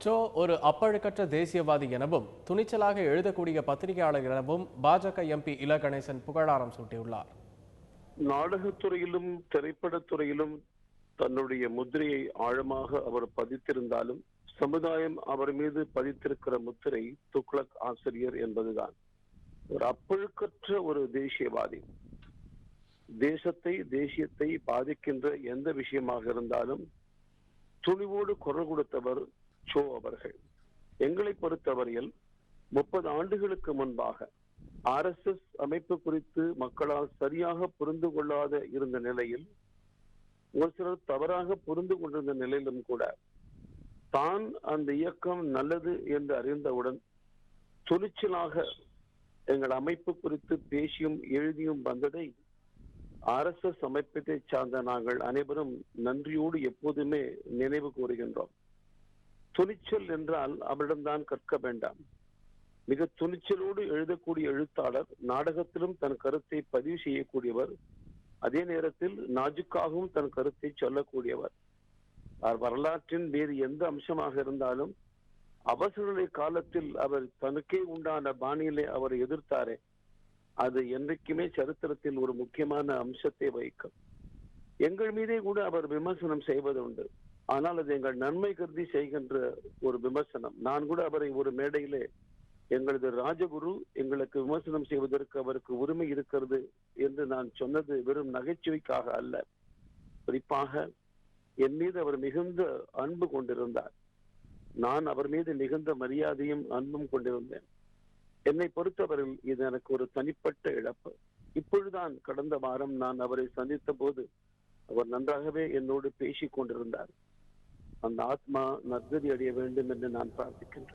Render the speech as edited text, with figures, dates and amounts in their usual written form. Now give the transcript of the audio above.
So ஒரு அப்பழுக்கற்ற தேசியவாதி எனவும் துணிச்சலாக எழுதக்கூடிய பத்திரிகையாளர் எனவும் பாஜக எம்பி இல கணேசன் புகழாரம் சூட்டியுள்ளார். நாடகத்துறையிலும் திரைப்படத்துறையிலும் தன்னுடைய முத்திரையை ஆழமாக அவர் பதித்திருந்தாலும் சமுதாயம் அவர் மீது பதித்திருக்கிற முத்திரை துக்ளக் ஆசிரியர் என்பதுதான். ஒரு அப்பழுக்கற்ற ஒரு தேசியவாதி. தேசியத்தை பாதிக்கின்ற எந்த விஷயமாக இருந்தாலும் துணிவோடு குரல் கொடுத்தவர் சோ அவர்கள். எங்களை பொறுத்தவரையில் 30 ஆண்டுகளுக்கு முன்பாக RSS அமைப்பு குறித்து மக்களால் சரியாக புரிந்து கொள்ளாத இருந்த நிலையில், ஒரு சிலர் தவறாக புரிந்து கொண்டிருந்த நிலையிலும் கூட தான் அந்த இயக்கம் நல்லது என்று அறிந்தவுடன் துணிச்சலாக எங்கள் அமைப்பு குறித்து பேசியும் எழுதியும் வந்ததை RSS அமைப்பை சார்ந்த நாங்கள் அனைவரும் நன்றியோடு எப்போதுமே நினைவு கூறுகின்றோம். துணிச்சல் என்றால் அவரிடம்தான் கற்க வேண்டாம். மிக துணிச்சலோடு எழுதக்கூடிய எழுத்தாளர், நாடகத்திலும் தன் கருத்தை பதிவு செய்யக்கூடியவர், அதே நேரத்தில் நாஜுக்காகவும் தன் கருத்தை சொல்லக்கூடியவர். வரலாற்றின் வேறு எந்த அம்சமாக இருந்தாலும் அவசர காலத்தில் அவர் தனக்கே உண்டான பாணியிலே அவர் எதிர்த்தாரே, அது என்றைக்குமே சரித்திரத்தில் ஒரு முக்கியமான அம்சத்தை வகிக்கும். எங்கள் மீதே கூட அவர் விமர்சனம் செய்வது உண்டு. ஆனால் அது எங்கள் நன்மை கருதி செய்கின்ற ஒரு விமர்சனம். நான் கூட அவரை ஒரு மேடையிலே, எங்களது ராஜகுரு, எங்களுக்கு விமர்சனம் செய்வதற்கு அவருக்கு உரிமை இருக்கிறது என்று நான் சொன்னது வெறும் நகைச்சுவைக்காக அல்ல. குறிப்பாக என் மீது அவர் மிகுந்த அன்பு கொண்டிருந்தார். நான் அவர் மீது மிகுந்த மரியாதையும் அன்பும் கொண்டிருந்தேன். என்னை பொறுத்தவரையில் இது எனக்கு ஒரு தனிப்பட்ட இழப்பு. இப்பொழுதுதான் கடந்த வாரம் நான் அவரை சந்தித்த போது அவர் நன்றாகவே என்னோடு பேசிக் கொண்டிருந்தார். அந்த ஆத்மா நற்கதி அடைய வேண்டும் என்று நான் பிரார்த்திக்கின்றேன்.